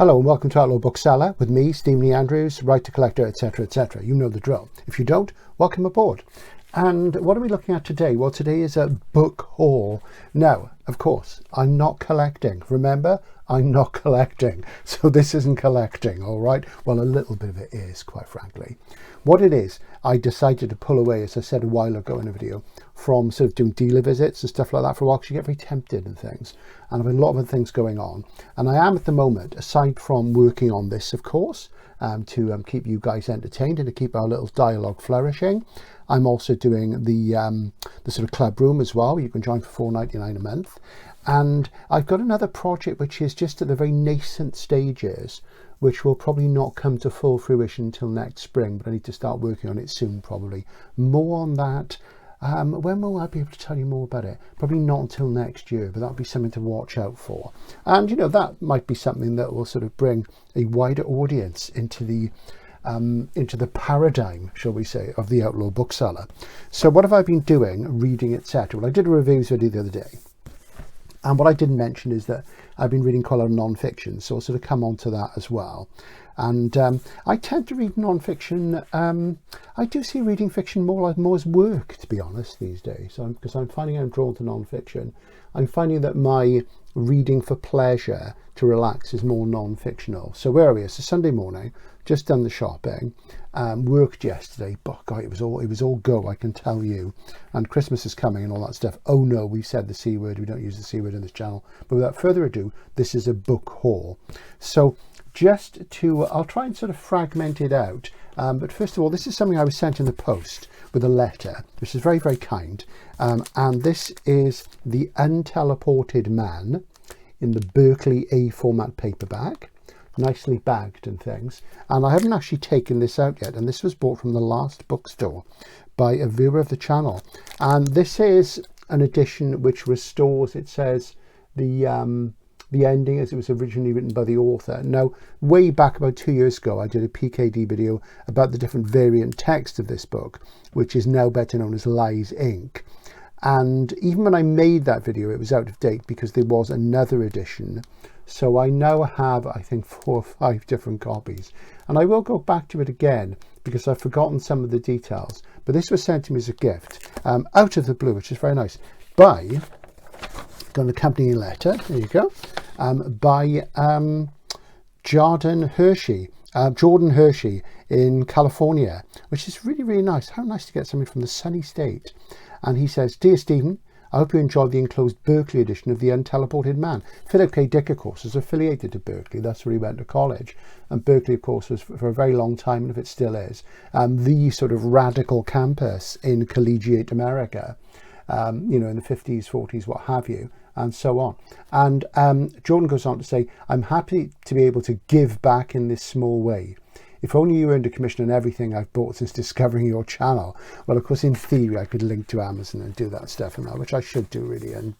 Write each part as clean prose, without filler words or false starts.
Hello and welcome to Outlaw Bookseller with me, Stephen E. Andrews, writer, collector, etc, etc. You know the drill. If you don't, welcome aboard. And what are we looking at today? Well, today is a book haul. Now, of course, I'm not collecting. Remember, I'm not collecting. So this isn't collecting, all right? Well, a little bit of it is, quite frankly. What it is, I decided to pull away, as I said a while ago in a video, from sort of doing dealer visits and stuff like that for a while, because you get very tempted and things. And I have a lot of other things going on. And I am at the moment, aside from working on this, of course, to keep you guys entertained and to keep our little dialogue flourishing. I'm also doing the sort of club room as well. You can join for $4.99 a month. And I've got another project which is just at the very nascent stages, which will probably not come to full fruition until next spring, but I need to start working on it soon, probably. More on that. When will I be able to tell you more about it? Probably not until next year, but that'll be something to watch out for. And, you know, that might be something that will sort of bring a wider audience into the paradigm, shall we say, of the Outlaw Bookseller. So what have I been doing, reading, etc.? Well, I did a reviews video the other day. And what I didn't mention is that I've been reading quite a lot of non-fiction, so I'll sort of come on to that as well. And I tend to read non-fiction. I do see reading fiction more as work, to be honest, these days. Because I'm finding I'm drawn to non-fiction. I'm finding that my reading for pleasure, to relax, is more non-fictional. So where are we? It's a Sunday morning, just done the shopping, worked yesterday, but God, it was all go, I can tell you. And Christmas is coming and all that stuff. Oh no, we said the C word, we don't use the C word in this channel. But without further ado, this is a book haul. So I'll try and sort of fragment it out. But first of all, this is something I was sent in the post with a letter, which is very, very kind. And this is The Unteleported Man in the Berkeley A format paperback, nicely bagged and things. And I haven't actually taken this out yet. And this was bought from the last bookstore by a viewer of the channel. And this is an edition which restores, it says, the ending as it was originally written by the author. Now, way back about 2 years ago, I did a PKD video about the different variant text of this book, which is now better known as Lies Inc. And even when I made that video, it was out of date because there was another edition. So I now have, I think, 4 or 5 different copies. And I will go back to it again because I've forgotten some of the details. But this was sent to me as a gift out of the blue, which is very nice, by, got an accompanying letter, there you go, by Jordan Hershey in California, which is really, really nice. How nice to get something from the sunny state. And he says, "Dear Stephen, I hope you enjoyed the enclosed Berkeley edition of The Unteleported Man." Philip K. Dick, of course, is affiliated to Berkeley. That's where he went to college. And Berkeley, of course, was for a very long time, and if it still is, the sort of radical campus in collegiate America, you know, in the 50s, 40s, what have you, and so on. And Jordan goes on to say, "I'm happy to be able to give back in this small way. If only you earned a commission on everything I've bought since discovering your channel." Well, of course, in theory, I could link to Amazon and do that stuff and that, which I should do really. And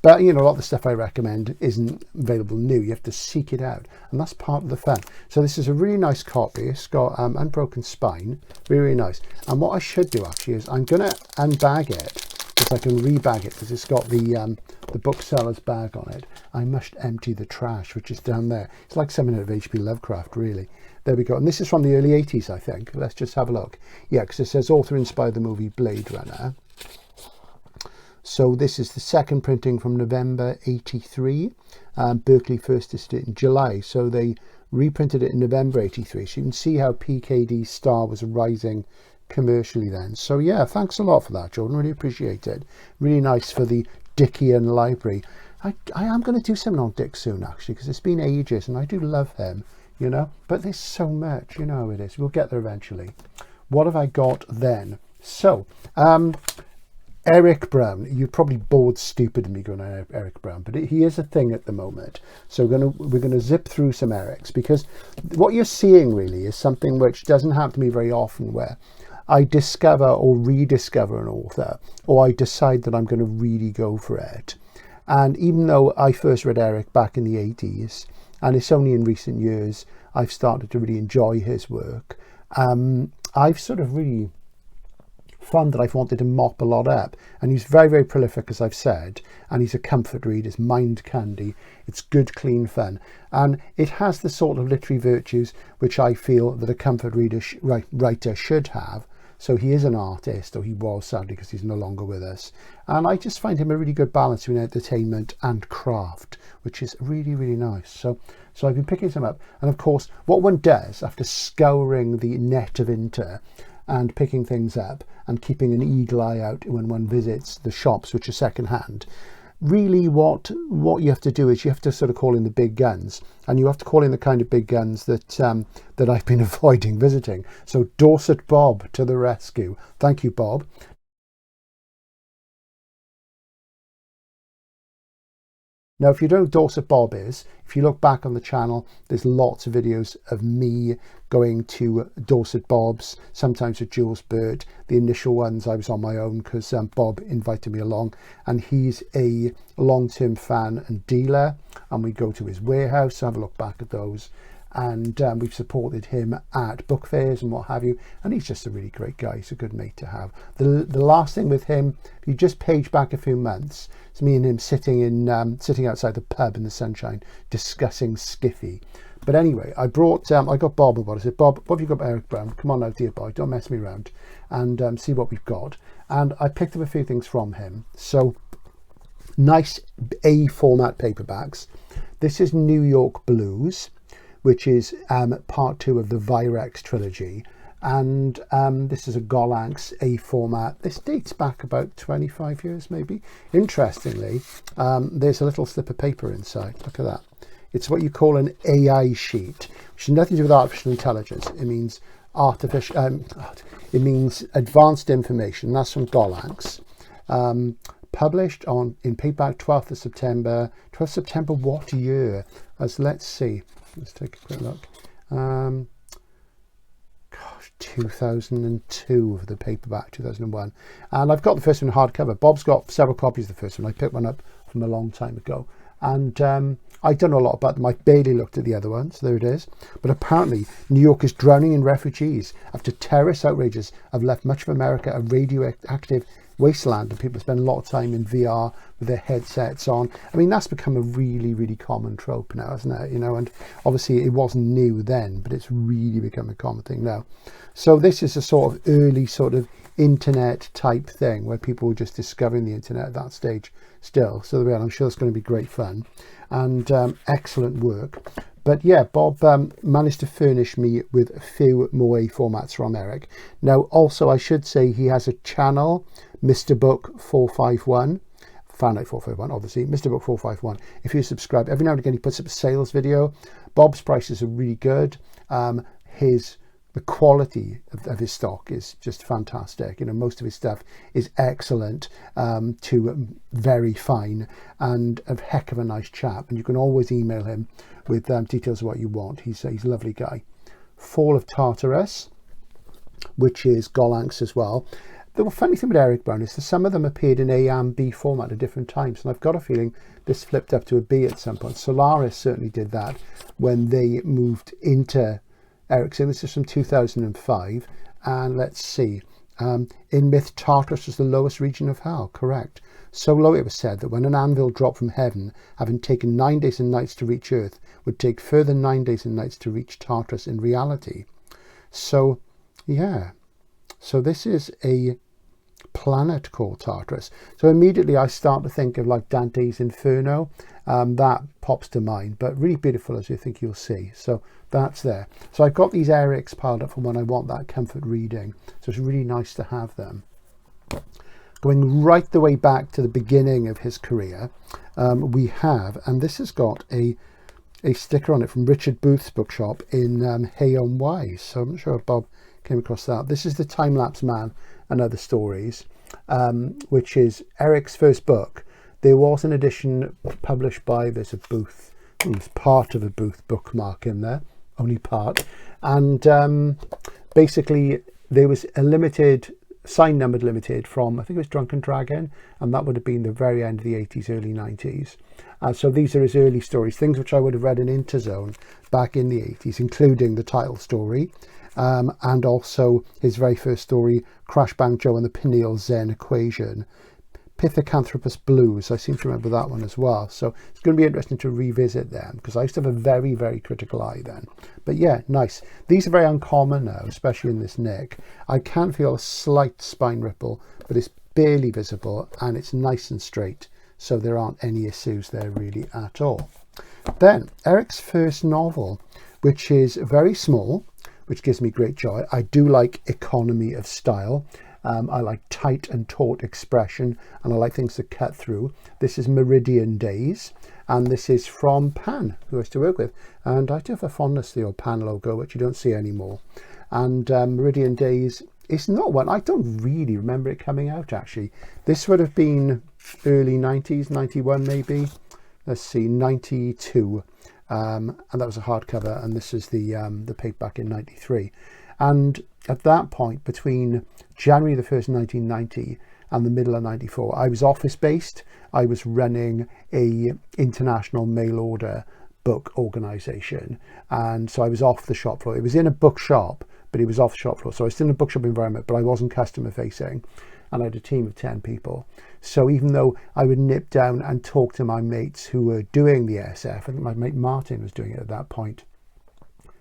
but, you know, a lot of the stuff I recommend isn't available new. You have to seek it out. And that's part of the fun. So this is a really nice copy. It's got unbroken spine. Really, really nice. And what I should do, actually, is I'm going to unbag it, because I can rebag it, because it's got the bookseller's bag on it. I must empty the trash, which is down there. It's like something out of H.P. Lovecraft, really. There we go. And this is from the early 80s, I think. Let's just have a look. Yeah, because it says author inspired the movie Blade Runner. So this is the second printing from November 83. Berkeley first did it in July. So they reprinted it in November 83. So you can see how PKD's star was rising commercially then. So yeah, thanks a lot for that, Jordan. Really appreciate it. Really nice for the Dickian library. I am going to do something on Dick soon, actually, because it's been ages and I do love him, you know, but there's so much, you know how it is. We'll get there eventually. What have I got then? So Eric Brown. You're probably bored stupid of me going on Eric Brown, but he is a thing at the moment. So we're gonna zip through some Erics, because what you're seeing really is something which doesn't happen to me very often, where I discover or rediscover an author, or I decide that I'm going to really go for it. And even though I first read Eric back in the 80s, and it's only in recent years I've started to really enjoy his work, I've sort of really fun that I've wanted to mop a lot up. And he's very, very prolific, as I've said, and he's a comfort read. It's mind candy. It's good, clean fun. And it has the sort of literary virtues which I feel that a comfort reader writer should have. So he is an artist, or he was, sadly, because he's no longer with us. And I just find him a really good balance between entertainment and craft, which is really, really nice. So I've been picking some up. And of course, what one does after scouring the net of Inter and picking things up and keeping an eagle eye out when one visits the shops, which are second-hand, really what you have to do is you have to sort of call in the big guns, and you have to call in the kind of big guns that that I've been avoiding visiting. So Dorset Bob to the rescue. Thank you, Bob. Now, if you don't know who Dorset Bob is, if you look back on the channel, there's lots of videos of me going to Dorset Bob's, sometimes with Jules Burt. The initial ones I was on my own because Bob invited me along, and he's a long-term fan and dealer, and we go to his warehouse, so have a look back at those. And we've supported him at book fairs and what have you, and he's just a really great guy. He's a good mate to have. The last thing with him, if you just page back a few months, it's me and him sitting outside the pub in the sunshine discussing Skiffy. But anyway, I got Bob about it. I said, Bob, what have you got about Eric Brown? Come on now, dear boy, don't mess me around, and see what we've got. And I picked up a few things from him. So nice A format paperbacks. This is New York Blues, which is part 2 of the Virex trilogy. And this is a Gollancz A format. This dates back about 25 years, maybe. Interestingly, there's a little slip of paper inside. Look at that. It's what you call an AI sheet, which has nothing to do with artificial intelligence. It means it means advanced information. That's from Gollancz. Published in paperback 12th of September. 12th September, what year? Let's see. Let's take a quick look. 2002 for the paperback, 2001. And I've got the first one hardcover. Bob's got several copies of the first one. I picked one up from a long time ago. And I don't know a lot about them. I barely looked at the other ones. There it is. But apparently, New York is drowning in refugees after terrorist outrages have left much of America a radioactive wasteland, and people spend a lot of time in VR with their headsets on. I mean, that's become a really, really common trope now, isn't it? You know, and obviously it wasn't new then, but it's really become a common thing now. So this is a sort of early sort of internet type thing where people were just discovering the internet at that stage still. So there we are. I'm sure it's going to be great fun and excellent work. But yeah, Bob managed to furnish me with a few more A formats from Eric. Now, also, I should say he has a channel, Mr. Book 451, Fahrenheit 451, obviously, Mr. Book 451. If you subscribe, every now and again he puts up a sales video. Bob's prices are really good. The quality of his stock is just fantastic. You know, most of his stuff is excellent to very fine, and a heck of a nice chap. And you can always email him with details of what you want. He's a lovely guy. Fall of Tartarus, which is Gollancz as well. The funny thing with Eric Brown is that some of them appeared in A and B format at different times, and I've got a feeling this flipped up to a B at some point. Solaris certainly did that when they moved into Eric. So this is from 2005, and let's see. In myth, Tartarus was the lowest region of hell, correct. So low it was said that when an anvil dropped from heaven, having taken 9 days and nights to reach Earth, would take further 9 days and nights to reach Tartarus in reality. So, yeah. So this is a planet called Tartarus. So immediately I start to think of like Dante's Inferno. That pops to mind, but really beautiful, as you think you'll see. So that's there. So I've got these Erics piled up for when I want that comfort reading. So it's really nice to have them. Going right the way back to the beginning of his career, we have, and this has got a sticker on it from Richard Booth's bookshop in Hay on Wye. So I'm not sure if Bob came across that. This is The Time-Lapse Man and Other Stories, which is Eric's first book. There was an edition published by, there's a Booth, there's part of a Booth bookmark in there, only part. And basically there was a limited signed numbered limited from, I think it was Drunken Dragon, and that would have been the very end of the 80s, early 90s. So these are his early stories, things which I would have read in Interzone back in the 80s, including the title story, and also his very first story, Crash Bang Joe and the Pineal Zen Equation. Pithecanthropus Blues, I seem to remember that one as well. So it's going to be interesting to revisit them, because I used to have a very, very critical eye then. But yeah, nice. These are very uncommon now, especially in this nick. I can feel a slight spine ripple, but it's barely visible and it's nice and straight. So there aren't any issues there really at all. Then Eric's first novel, which is very small, which gives me great joy. I do like economy of style. I like tight and taut expression, and I like things to cut through. This is Meridian Days, and this is from Pan, who I used to work with. And I do have a fondness for the old Pan logo, which you don't see anymore. And Meridian Days is not one, I don't really remember it coming out actually. This would have been early 90s, 91 maybe. Let's see, 92. And that was a hardcover, and this is the paperback in 93. And at that point, between January the 1st, 1990 and the middle of 94, I was office based. I was running a international mail order book organization. And so I was off the shop floor. It was in a bookshop, but it was off the shop floor. So I was still in a bookshop environment, but I wasn't customer facing. And I had a team of 10 people. So even though I would nip down and talk to my mates who were doing the SF, I think my mate Martin was doing it at that point,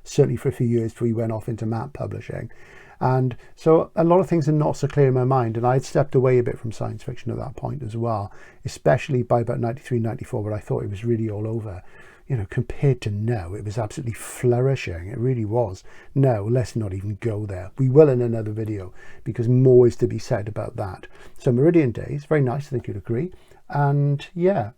certainly for a few years before he went off into map publishing. And so a lot of things are not so clear in my mind, and I had stepped away a bit from science fiction at that point as well, especially by about 93, 94, where I thought it was really all over. You know, compared to now, it was absolutely flourishing. It really was. No, let's not even go there. We will in another video, because more is to be said about that. So Meridian Days, very nice, I think you'd agree. And yeah,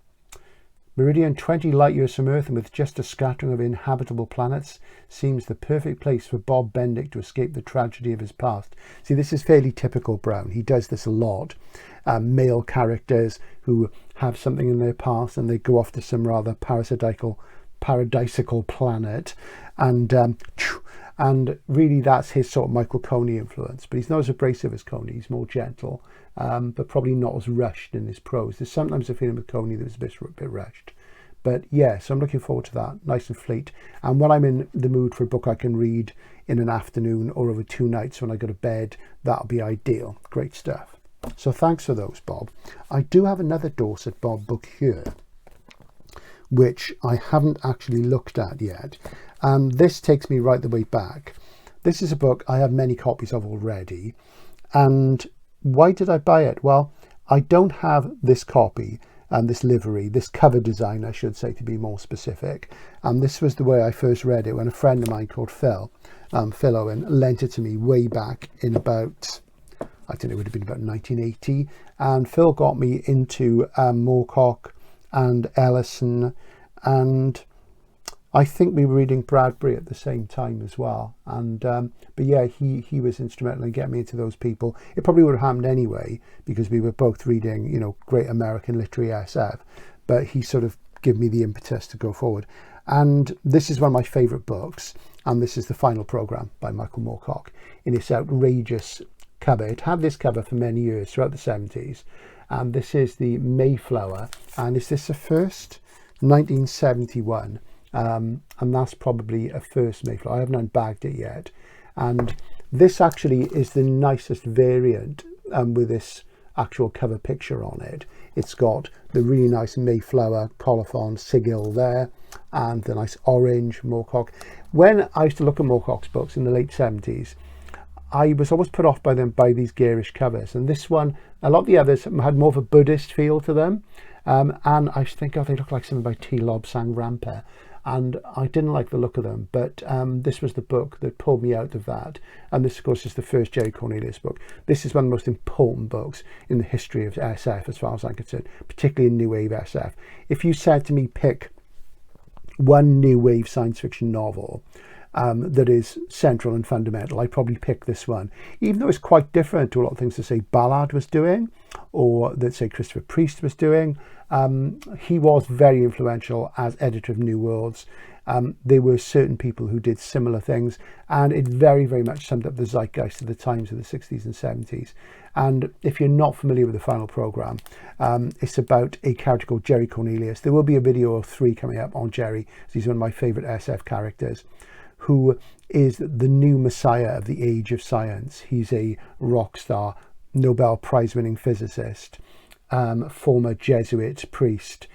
Meridian, 20 light years from Earth and with just a scattering of inhabitable planets, seems the perfect place for Bob Bendick to escape the tragedy of his past. See, this is fairly typical Brown. He does this a lot. Male characters who have something in their past and they go off to some rather paradisical planet, and really that's his sort of Michael Coney influence. But he's not as abrasive as Coney. He's more gentle, but probably not as rushed in his prose. There's sometimes a feeling with Coney that was a bit rushed. But yeah, so I'm looking forward to that. Nice and fleet. And when I'm in the mood for a book I can read in an afternoon or over 2 nights when I go to bed, that'll be ideal. Great stuff. So thanks for those, Bob. I do have another Dorset Bob book here, which I haven't actually looked at yet. And this takes me right the way back. This is a book I have many copies of already. And why did I buy it? Well, I don't have this copy and this livery, this cover design, I should say, to be more specific. And this was the way I first read it when a friend of mine called Phil Owen, lent it to me way back in about, I think it would have been about 1980. And Phil got me into Moorcock and Ellison, and I think we were reading Bradbury at the same time as well. And but yeah, he was instrumental in getting me into those people. It probably would have happened anyway, because we were both reading, you know, great American literary SF, but he sort of gave me the impetus to go forward. And this is one of my favorite books, and this is The Final Program by Michael Moorcock in its outrageous cover. It had this cover for many years throughout the 70s, and this is the Mayflower, and is this the first? 1971. And that's probably a first Mayflower. I haven't unbagged it yet, and this actually is the nicest variant with this actual cover picture on it. It's got the really nice Mayflower colophon sigil there, and the nice orange Moorcock. When I used to look at Moorcock's books in the late 70s, I was always put off by them by these garish covers, and this one, a lot of the others had more of a Buddhist feel to them, and I think, oh, they look like something by T. Lobsang Rampa, and I didn't like the look of them. But this was the book that pulled me out of that, and this of course is the first J. Cornelius book. This is one of the most important books in the history of SF as far as I'm concerned, particularly in New Wave SF. If you said to me pick one New Wave science fiction novel that is central and fundamental, I'd probably pick this one, even though it's quite different to a lot of things that, say, Ballard was doing, or that, say, Christopher Priest was doing. He was very influential as editor of New Worlds, there were certain people who did similar things, and it very, very much summed up the zeitgeist of the times of the 60s and 70s. And if you're not familiar with the final programme, it's about a character called Jerry Cornelius. There will be a video of 3 coming up on Jerry. He's one of my favourite SF characters, who is the new messiah of the age of science. He's a rock star, Nobel Prize winning physicist, former Jesuit priest,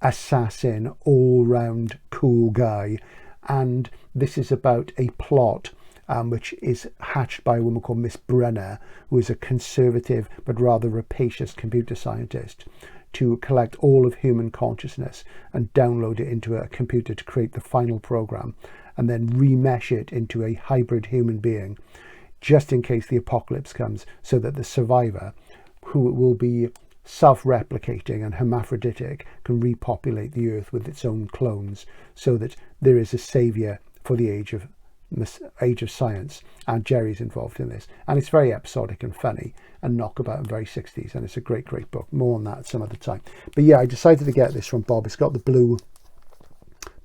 assassin, all-round cool guy. And this is about a plot which is hatched by a woman called Miss Brunner, who is a conservative but rather rapacious computer scientist, to collect all of human consciousness and download it into a computer to create the final program, and then remesh it into a hybrid human being, just in case the apocalypse comes, so that the survivor, who will be self-replicating and hermaphroditic, can repopulate the earth with its own clones, so that there is a saviour for the age of science. And Jerry's involved in this, and it's very episodic and funny and knockabout and very 60s, and it's a great book. More on that some other time. But yeah, I decided to get this from Bob. It's got the blue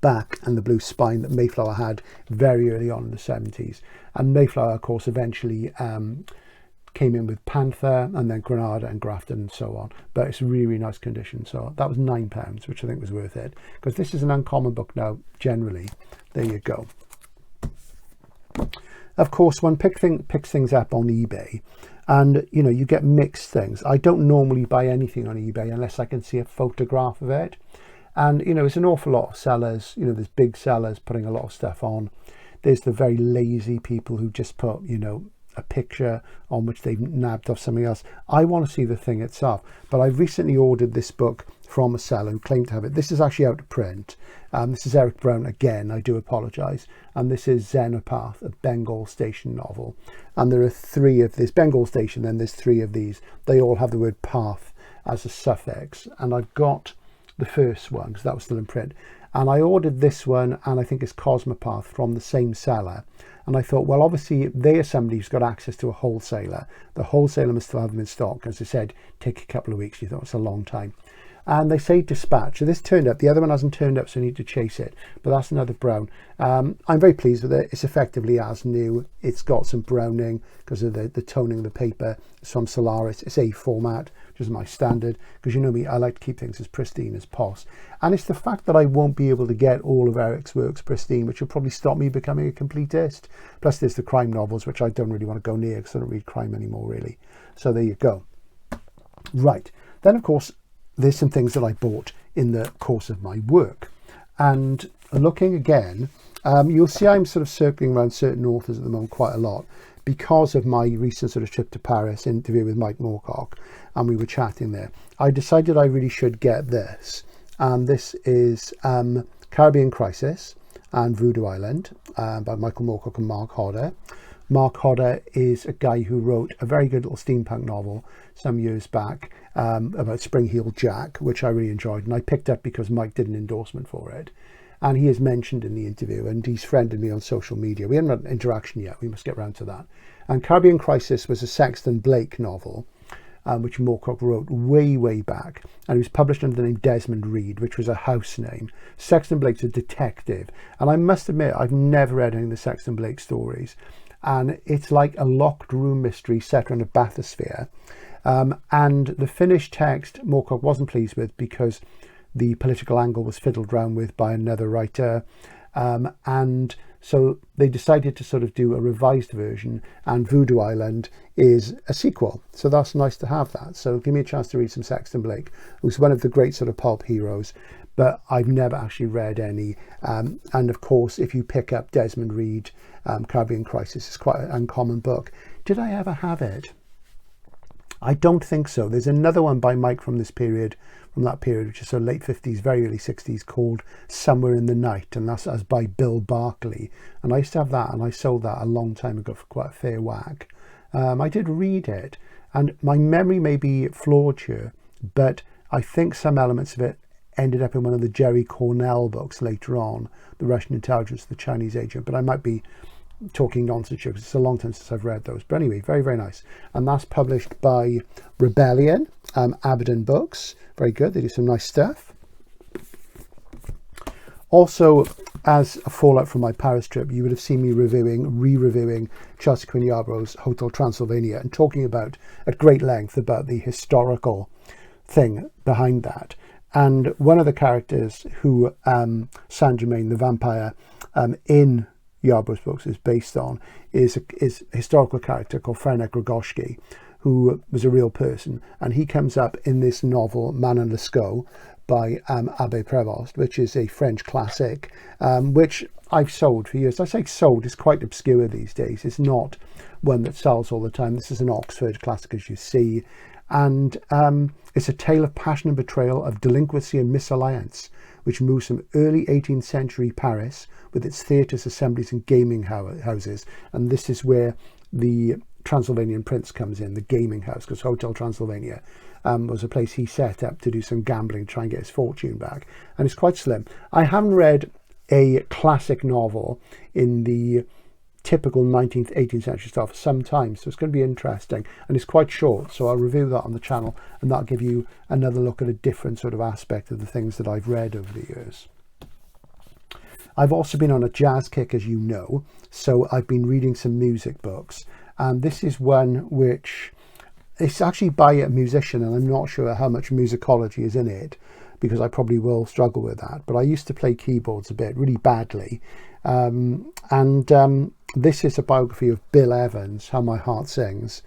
back and the blue spine that Mayflower had very early on in the 70s, and Mayflower of course eventually came in with Panther and then Granada and Grafton and so on, but it's really, really nice condition. So that was £9, which I think was worth it, because this is an uncommon book now generally. There you go. Of course, one picks things up on eBay, and you know, you get mixed things. I don't normally buy anything on eBay unless I can see a photograph of it, and you know, it's an awful lot of sellers. You know, there's big sellers putting a lot of stuff on. There's the very lazy people who just put, you know, a picture on which they've nabbed off something else. I want to see the thing itself. But I recently ordered this book from a seller who claimed to have it. This is actually out of print. This is Eric Brown again, I do apologise. And this is Xenopath, a Bengal Station novel. And there are 3 of this Bengal Station, then there's 3 of these. They all have the word path as a suffix. And I've got the first one, because that was still in print. And I ordered this one, and I think it's Cosmopath, from the same seller. And I thought, well, obviously they are somebody who's got access to a wholesaler. The wholesaler must still have them in stock. As I said, take a couple of weeks. You thought it's a long time. And they say dispatch. So this turned up. The other one hasn't turned up, so I need to chase it. But that's another brown. I'm very pleased with it. It's effectively as new. It's got some browning because of the toning of the paper. It's from Solaris. It's A format, which is my standard, because you know me, I like to keep things as pristine as possible. And it's the fact that I won't be able to get all of Eric's works pristine, which will probably stop me becoming a completist. Plus there's the crime novels, which I don't really want to go near because I don't read crime anymore, really. So there you go. Right. Then, of course, there's some things that I bought in the course of my work. And looking again, you'll see I'm sort of circling around certain authors at the moment quite a lot because of my recent sort of trip to Paris interview with Mike Moorcock, and we were chatting there. I decided I really should get this. And this is Caribbean Crisis and Voodoo Island by Michael Moorcock and Mark Hodder. Mark Hodder is a guy who wrote a very good little steampunk novel some years back about Spring-Heeled Jack, which I really enjoyed, and I picked up because Mike did an endorsement for it. And he is mentioned in the interview, and he's friended me on social media. We haven't had an interaction yet. We must get round to that. And Caribbean Crisis was a Sexton Blake novel, which Moorcock wrote way back, and it was published under the name Desmond Reed, which was a house name. Sexton Blake's a detective, and I must admit I've never read any of the Sexton Blake stories, and it's like a locked room mystery set around a bathysphere. And the finished text Moorcock wasn't pleased with because the political angle was fiddled around with by another writer, and so they decided to sort of do a revised version, and Voodoo Island is a sequel. So that's nice to have that. So give me a chance to read some Sexton Blake, who's one of the great sort of pulp heroes, but I've never actually read any. And of course, if you pick up Desmond Reed, Caribbean Crisis, it's quite an uncommon book. Did I ever have it? I don't think so. There's another one by Mike from that period, which is sort of late 50s, very early 60s, called Somewhere in the Night, and that's by Bill Barkley. And I used to have that, and I sold that a long time ago for quite a fair whack. I did read it, and my memory may be flawed here, but I think some elements of it ended up in one of the Jerry Cornell books later on, The Russian Intelligence, The Chinese Agent, but I might be talking nonsense here because it's a long time since I've read those. But anyway, very nice. And that's published by Rebellion, Aberdeen Books. Very good. They do some nice stuff. Also, as a fallout from my Paris trip, you would have seen me re-reviewing Chelsea Quinn Yarborough's Hotel Transylvania and talking about at great length about the historical thing behind that. And one of the characters who Saint Germain, the vampire, in Yarborough's books is based on is a historical character called Frédéric Rogoshki, who was a real person. And he comes up in this novel, Manon Lescaut, by Abbé Prévost, which is a French classic, which I've sold for years. I say sold, it's quite obscure these days. It's not one that sells all the time. This is an Oxford classic, as you see. And it's a tale of passion and betrayal, of delinquency and misalliance, which moves from early 18th century Paris with its theatres, assemblies and gaming houses. And this is where the Transylvanian Prince comes in, the gaming house, because Hotel Transylvania was a place he set up to do some gambling, try and get his fortune back. And it's quite slim. I haven't read a classic novel in the typical 19th, 18th century style for some time, so it's going to be interesting, and it's quite short, so I'll review that on the channel, and that'll give you another look at a different sort of aspect of the things that I've read over the years. I've also been on a jazz kick, as you know, so I've been reading some music books, and this is one which it's actually by a musician, and I'm not sure how much musicology is in it, because I probably will struggle with that, but I used to play keyboards a bit, really badly, this is a biography of Bill Evans, How My Heart Sings,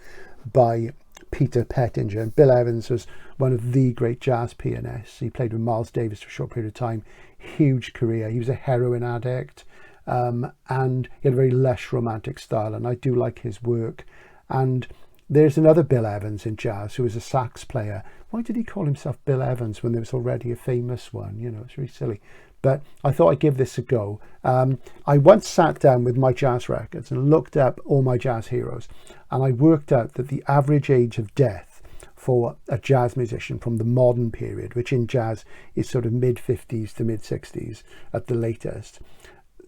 by Peter Pettinger. And Bill Evans was one of the great jazz pianists. He played with Miles Davis for a short period of time. Huge career. He was a heroin addict, and he had a very lush romantic style, and I do like his work. And there's another Bill Evans in jazz who was a sax player. Why did he call himself Bill Evans when there was already a famous one? You know, it's really silly. But I thought I'd give this a go. I once sat down with my jazz records and looked up all my jazz heroes, and I worked out that the average age of death for a jazz musician from the modern period, which in jazz is sort of mid-50s to mid-60s at the latest,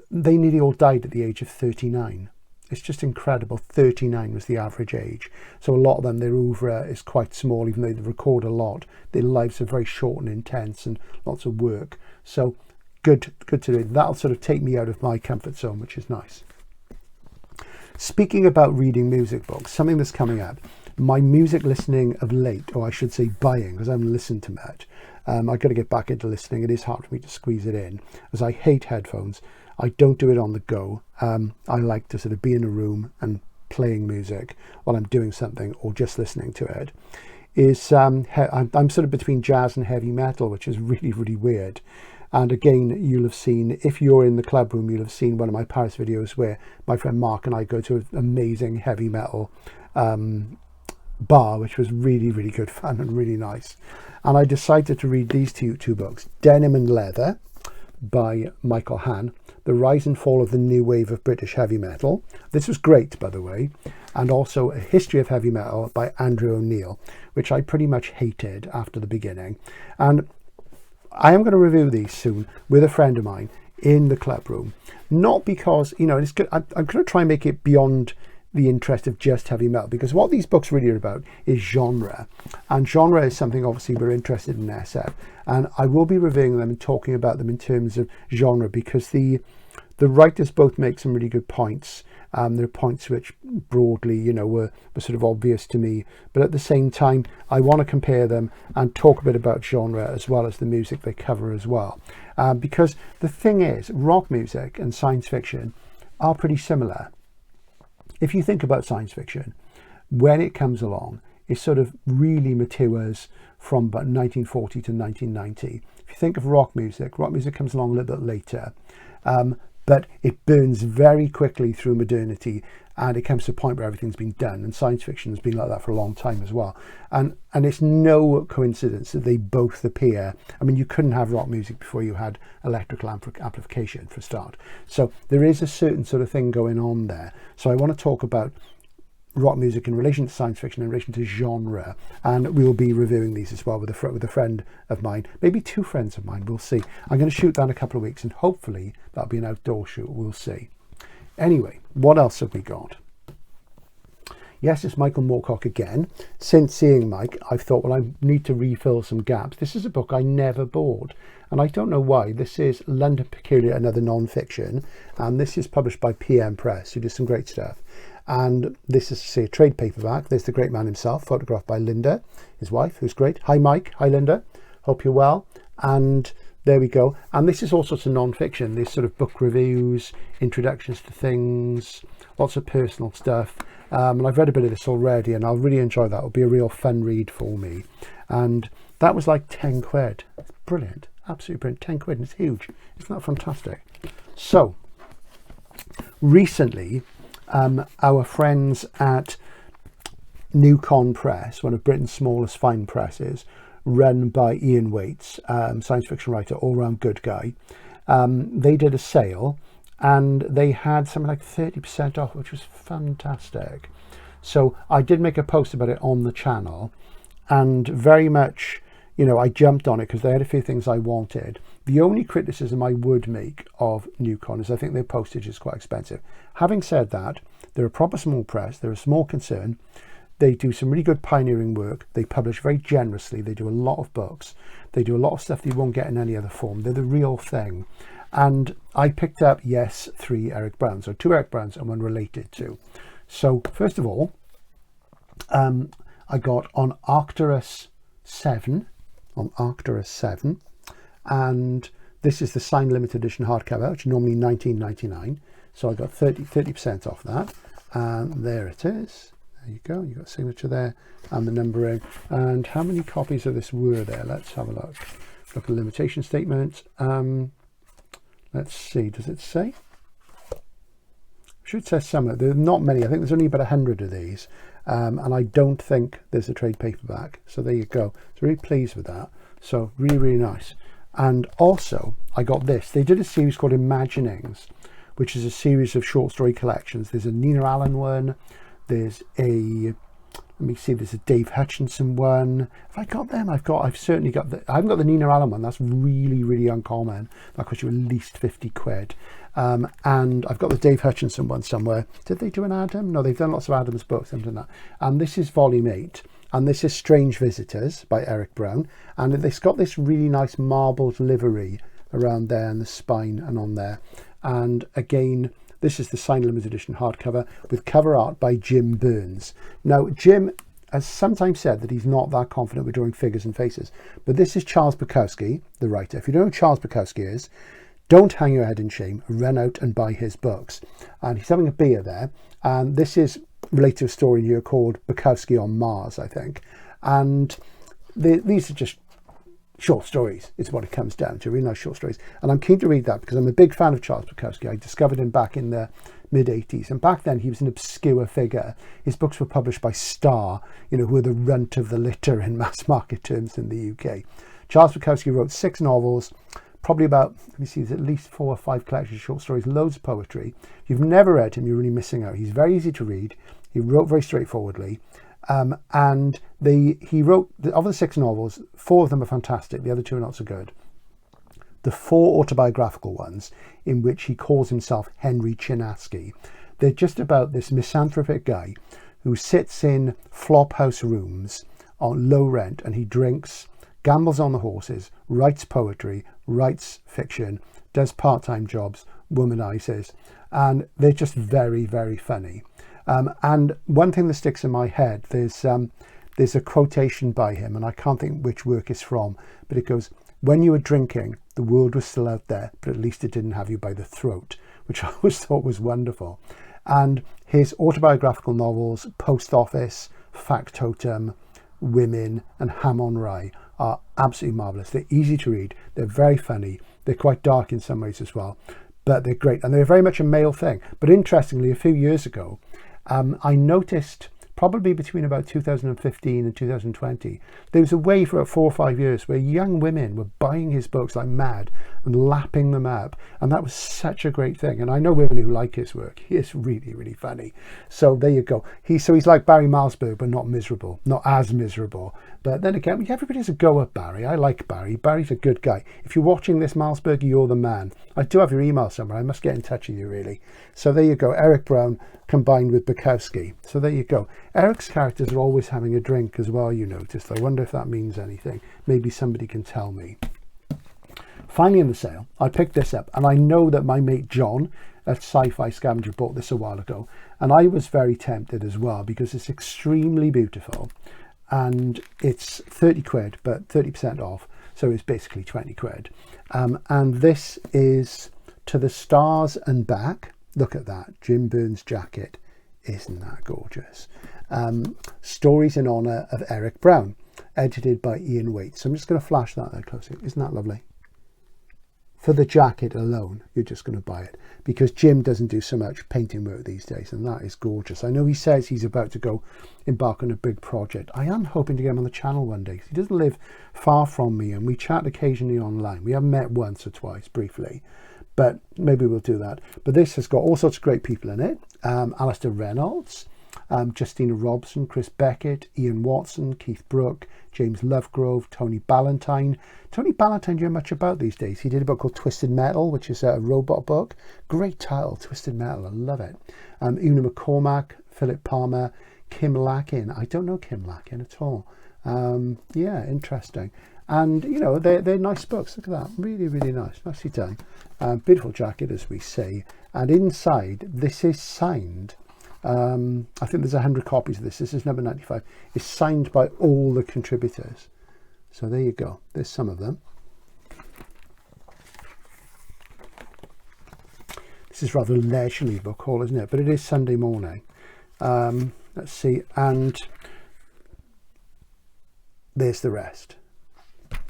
they nearly all died at the age of 39. It's just incredible. 39 was the average age. So a lot of them, their oeuvre is quite small, even though they record a lot. Their lives are very short and intense and lots of work. So good to do. That'll sort of take me out of my comfort zone, which is nice. Speaking about reading music books, something that's coming up, my music listening of late, or I should say buying, because I haven't listened to much. I've got to get back into listening. It is hard for me to squeeze it in, as I hate headphones. I don't do it on the go. I like to sort of be in a room and playing music while I'm doing something or just listening to it. I'm sort of between jazz and heavy metal, which is really, really weird. And again, you'll have seen, if you're in the club room, you'll have seen one of my Paris videos where my friend Mark and I go to an amazing heavy metal bar, which was really, really good fun and really nice. And I decided to read these two books, Denim and Leather by Michael Hann, The Rise and Fall of the New Wave of British Heavy Metal. This was great, by the way. And also A History of Heavy Metal by Andrew O'Neill, which I pretty much hated after the beginning. And I am going to review these soon with a friend of mine in the club room. Not because, you know, it's good. I'm going to try and make it beyond the interest of just heavy metal, because what these books really are about is genre. And genre is something obviously we're interested in SF. And I will be reviewing them and talking about them in terms of genre, because the writers both make some really good points. There are points which broadly, you know, were sort of obvious to me, but at the same time, I want to compare them and talk a bit about genre as well as the music they cover as well. Because the thing is, rock music and science fiction are pretty similar. If you think about science fiction, when it comes along, it sort of really matures from about 1940 to 1990. If you think of rock music comes along a little bit later. But it burns very quickly through modernity, and it comes to a point where everything's been done, and science fiction has been like that for a long time as well. And it's no coincidence that they both appear. I mean, you couldn't have rock music before you had electrical amplification for a start. So there is a certain sort of thing going on there. So I want to talk about rock music in relation to science fiction, in relation to genre, and we'll be reviewing these as well with a friend of mine, maybe two friends of mine, we'll see. I'm going to shoot that in a couple of weeks, and hopefully that'll be an outdoor shoot, we'll see. Anyway, what else have we got? Yes, it's Michael Moorcock again. Since seeing Mike, I've thought, well, I need to refill some gaps. This is a book I never bought, and I don't know why. This is London Peculiar, another non-fiction, and this is published by PM Press, who does some great stuff. And this is, say, a trade paperback. There's the great man himself, photographed by Linda, his wife, who's great. Hi, Mike. Hi, Linda. Hope you're well. And there we go. And this is all sorts of non-fiction. There's sort of book reviews, introductions to things, lots of personal stuff. And I've read a bit of this already, and I'll really enjoy that. It'll be a real fun read for me. And that was like 10 quid. It's brilliant. Absolutely brilliant. 10 quid, and it's huge. Isn't that fantastic? So, recently, our friends at Newcon Press, one of Britain's smallest fine presses, run by Ian Waits, science fiction writer, all-round good guy, they did a sale, and they had something like 30% off, which was fantastic. So I did make a post about it on the channel, and very much, you know, I jumped on it because they had a few things I wanted. The only criticism I would make of Newcon is I think their postage is quite expensive. Having said that, they're a proper small press, they're a small concern. They do some really good pioneering work. They publish very generously. They do a lot of books. They do a lot of stuff that you won't get in any other form. They're the real thing. And I picked up, yes, 3 Eric Browns, or 2 Eric Browns and one related to. So first of all, I got on Arcturus 7, and this is the signed limited edition hardcover, which is normally $19.99. So I got 30% off that, and there it is. There you go. You got a signature there and the numbering. And how many copies of this were there? Let's have a look. Look at the limitation statement. Let's see. Does it say? Should say somewhere. There are not many. I think there's only about 100 of these, and I don't think there's a trade paperback. So there you go. So really pleased with that. So really, really nice. And also, I got this. They did a series called Imaginings, which is a series of short story collections. There's a Nina Allen one. There's a, let me see, there's a Dave Hutchinson one. Have I got them? I've certainly got the, I haven't got the Nina Allen one. That's really, really uncommon. That costs you at least 50 quid. And I've got the Dave Hutchinson one somewhere. Did they do an Adam? No, they've done lots of Adam's books. They've done that. And this is volume 8. And this is Strange Visitors by Eric Brown. And it's got this really nice marbled livery around there and the spine and on there. And again, this is the signed limited edition hardcover with cover art by Jim Burns. Now, Jim has sometimes said that he's not that confident with drawing figures and faces, but this is Charles Bukowski, the writer. If you don't know who Charles Bukowski is, don't hang your head in shame. Run out and buy his books. And he's having a beer there. And this is related to a story here called Bukowski on Mars, I think. And these are just short stories. It's what it comes down to, really nice short stories. And I'm keen to read that because I'm a big fan of Charles Bukowski. I discovered him back in the mid-80s. And back then he was an obscure figure. His books were published by Star, you know, who were the runt of the litter in mass market terms in the UK. Charles Bukowski wrote 6 novels, probably about, let me see, there's at least 4 or 5 collections of short stories, loads of poetry. If you've never read him, you're really missing out. He's very easy to read. He wrote very straightforwardly. And he wrote, of the 6 novels, 4 of them are fantastic. The other 2 are not so good. The 4 autobiographical ones, in which he calls himself Henry Chinaski, they're just about this misanthropic guy who sits in flop house rooms on low rent, and he drinks, gambles on the horses, writes poetry, writes fiction, does part-time jobs, womanizes, and they're just very, very funny. And one thing that sticks in my head, there's a quotation by him, and I can't think which work it's from, but it goes, "When you were drinking, the world was still out there, but at least it didn't have you by the throat," which I always thought was wonderful. And his autobiographical novels, Post Office, Factotum, Women, and Ham on Rye, are absolutely marvellous. They're easy to read, they're very funny, they're quite dark in some ways as well, but they're great, and they're very much a male thing. But interestingly, a few years ago, I noticed, probably between about 2015 and 2020, there was a wave for about 4 or 5 years where young women were buying his books like mad and lapping them up, and that was such a great thing. And I know women who like his work. He is really, really funny. So there you go. He's like Barry Malzberg, but not miserable, not as miserable. But then again, everybody has a go at Barry. I like Barry. Barry's a good guy. If you're watching this, Malzberg, you're the man. I do have your email somewhere. I must get in touch with you, really. So there you go. Eric Brown combined with Bukowski. So there you go. Eric's characters are always having a drink as well, you noticed. I wonder if that means anything. Maybe somebody can tell me. Finally in the sale, I picked this up, and I know that my mate John at Sci-Fi Scavenger bought this a while ago, and I was very tempted as well because it's extremely beautiful, and it's 30 quid, but 30% off, so it's basically 20 quid. And this is To the Stars and Back. Look at that, Jim Byrne's jacket. Isn't that gorgeous? Stories in honour of Eric Brown, edited by Ian Waite. So I'm just going to flash that there closely. Isn't that lovely? For the jacket alone, you're just going to buy it, because Jim doesn't do so much painting work these days, and that is gorgeous. I know he says he's about to go embark on a big project. I am hoping to get him on the channel one day. He doesn't live far from me, and we chat occasionally online. We haven't met once or twice briefly, but maybe we'll do that. But this has got all sorts of great people in it. Alistair Reynolds, Justina Robson, Chris Beckett, Ian Watson, Keith Brooke, James Lovegrove, Tony Ballantyne. Tony Ballantyne, do you know much about these days? He did a book called Twisted Metal, which is a robot book. Great title, Twisted Metal, I love it. Una McCormack, Philip Palmer, Kim Larkin. I don't know Kim Larkin at all. Yeah, interesting. And, you know, they're nice books. Look at that. Really, really nice. Nicely done. Beautiful jacket, as we say. And inside, this is signed. I think there's 100 copies of this. This is number 95. It's signed by all the contributors. So there you go. There's some of them. This is rather a leisurely book haul, isn't it? But it is Sunday morning. Let's see. And there's the rest.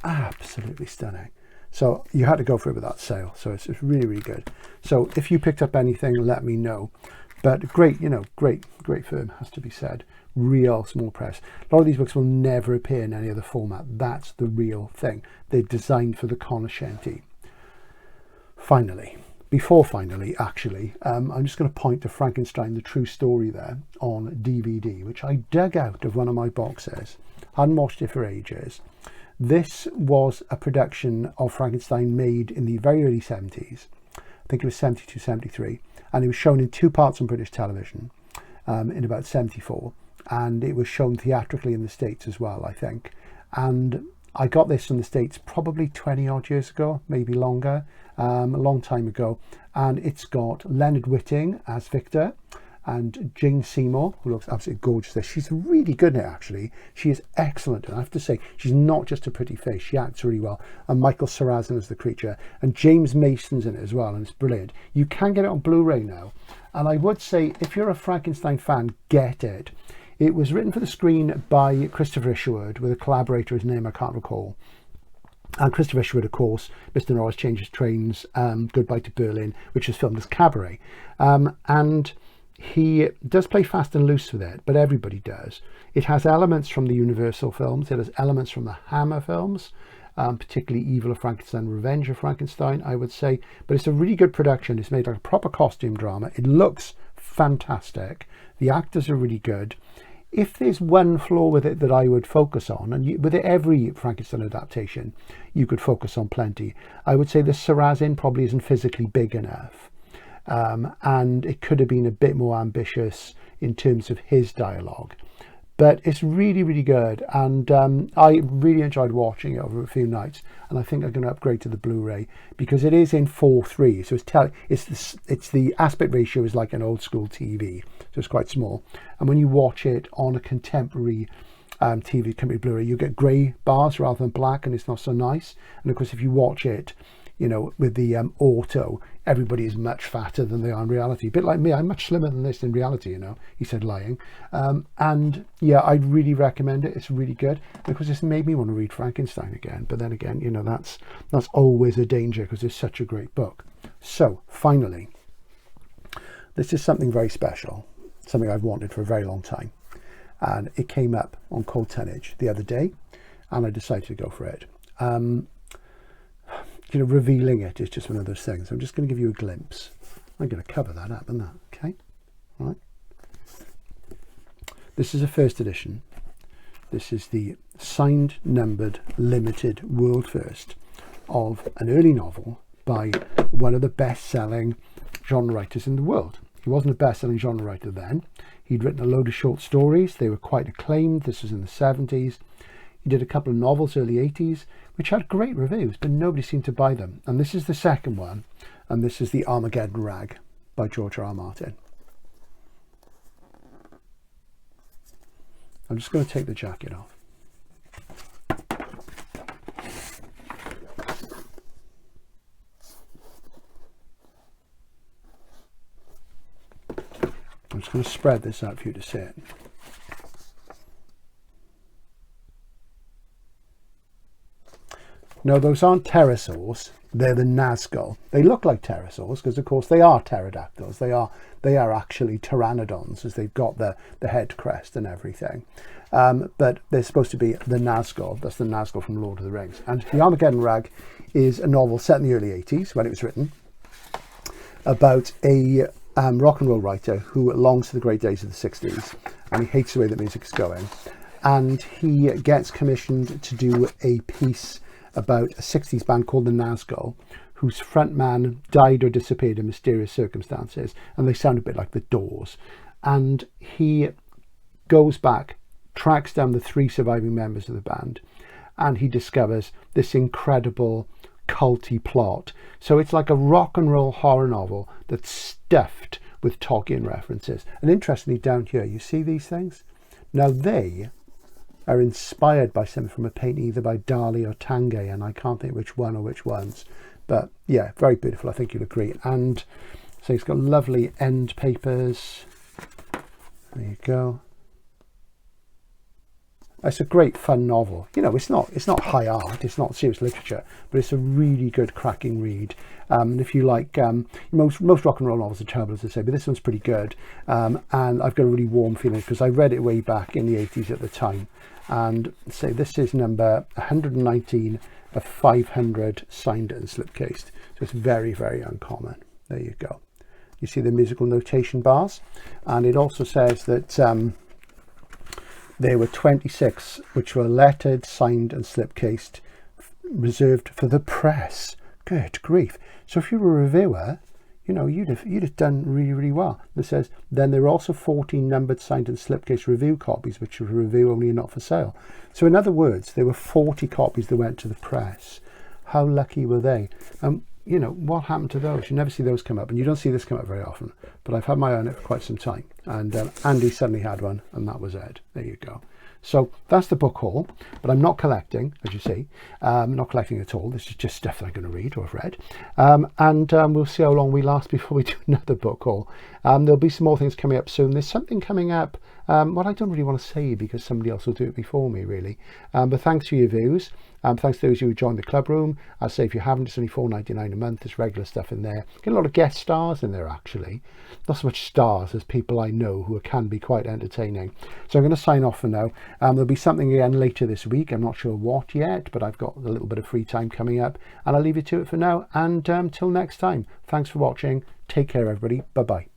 Absolutely stunning. So you had to go for it with that sale. So it's really, really good. So if you picked up anything, let me know. But great, you know, great firm, has to be said. Real small press. A lot of these books will never appear in any other format. That's the real thing. They're designed for the conoscenti. Finally, actually, I'm just going to point to Frankenstein, the True Story there on DVD, which I dug out of one of my boxes. Hadn't watched it for ages. This was a production of Frankenstein made in the very early 70s. I think it was 72, 73. And it was shown in 2 parts on British television in about 74. And it was shown theatrically in the States as well, I think. And I got this in the States probably 20 odd years ago, maybe longer, a long time ago. And it's got Leonard Whiting as Victor and Jane Seymour, who looks absolutely gorgeous there. She's really good in it, actually. She is excellent. And I have to say, she's not just a pretty face. She acts really well. And Michael Sarrazin as the creature. And James Mason's in it as well, and it's brilliant. You can get it on Blu-ray now. And I would say, if you're a Frankenstein fan, get it. It was written for the screen by Christopher Isherwood with a collaborator, his name I can't recall. And Christopher Isherwood, of course, Mr. Norris Changes Trains, Goodbye to Berlin, which was filmed as Cabaret. And he does play fast and loose with it, but everybody does. It has elements from the Universal films. It has elements from the Hammer films, particularly Evil of Frankenstein, Revenge of Frankenstein, I would say. But it's a really good production. It's made like a proper costume drama. It looks fantastic. The actors are really good. If there's one flaw with it that I would focus on, and with every Frankenstein adaptation, you could focus on plenty, I would say the Sarrazin probably isn't physically big enough. And it could have been a bit more ambitious in terms of his dialogue, but it's really, really good. And I really enjoyed watching it over a few nights, and I think I'm going to upgrade to the Blu-ray because it is in 4:3, so it's the aspect ratio is like an old school TV, so it's quite small. And when you watch it on a contemporary TV Blu-ray, you get grey bars rather than black, and it's not so nice. And of course, if you watch it, you know, with the auto, everybody is much fatter than they are in reality. A bit like me, I'm much slimmer than this in reality, you know, he said, lying. And yeah, I'd really recommend it. It's really good because it's made me want to read Frankenstein again. But then again, you know, that's always a danger because it's such a great book. So finally, this is something very special, something I've wanted for a very long time. And it came up on Cold Tonnage the other day, and I decided to go for it. You know, revealing it is just one of those things. I'm just going to give you a glimpse. I'm going to cover that up, isn't that? Okay. All right. This is a first edition. This is the signed, numbered, limited world first of an early novel by one of the best-selling genre writers in the world. He wasn't a best-selling genre writer then. He'd written a load of short stories. They were quite acclaimed. This was in the 70s. He did a couple of novels, early 80s, which had great reviews, but nobody seemed to buy them. And this is the second one, and this is The Armageddon Rag by George R. R. Martin. I'm just going to take the jacket off. I'm just going to spread this out for you to see it. No, those aren't pterosaurs. They're the Nazgul. They look like pterosaurs because, of course, they are pterodactyls. They are actually pteranodons, as they've got the head crest and everything. But they're supposed to be the Nazgul. That's the Nazgul from Lord of the Rings. And The Armageddon Rag is a novel set in the early 80s when it was written about a rock and roll writer who longs for the great days of the 60s, and he hates the way that music is going. And he gets commissioned to do a piece about a 60s band called the Nazgul, whose frontman died or disappeared in mysterious circumstances, and they sound a bit like the Doors. And he goes back, tracks down the 3 surviving members of the band, and he discovers this incredible culty plot. So it's like a rock and roll horror novel that's stuffed with Tolkien references. And interestingly, down here, you see these things? Now they are inspired by something from a painting either by Dali or Tanguay, and I can't think which one or which ones. But yeah, very beautiful, I think you'll agree. And so it's got lovely end papers. There you go. It's a great fun novel. You know, it's not high art, it's not serious literature, but it's a really good cracking read. And if you like, most rock and roll novels are terrible, as I say, but this one's pretty good. And I've got a really warm feeling because I read it way back in the 80s at the time. And say this is number 119 of 500 signed and slipcased. So it's very, very uncommon. There you go. You see the musical notation bars. And it also says that there were 26 which were lettered, signed and slipcased, reserved for the press. Good grief. So if you were a reviewer, you know, you'd have done really, really well. It says, then there are also 14 numbered, signed and slipcase review copies, which are review only and not for sale. So in other words, there were 40 copies that went to the press. How lucky were they? You know, what happened to those? You never see those come up, and you don't see this come up very often. But I've had my eye on it for quite some time. And Andy suddenly had one, and that was Ed. There you go. So that's the book haul, but I'm not collecting, as you see. I'm not collecting at all. This is just stuff that I'm going to read or have read. We'll see how long we last before we do another book haul. There'll be some more things coming up soon. There's something coming up, what I don't really want to say because somebody else will do it before me, really. But thanks for your views. Thanks to those who joined the club room. I'll say if you haven't, it's only $4.99 a month. There's regular stuff in there. Get a lot of guest stars in there, actually. Not so much stars as people I know who can be quite entertaining. So I'm going to sign off for now. There'll be something again later this week. I'm not sure what yet, but I've got a little bit of free time coming up. And I'll leave you to it for now. And till next time, thanks for watching. Take care, everybody. Bye-bye.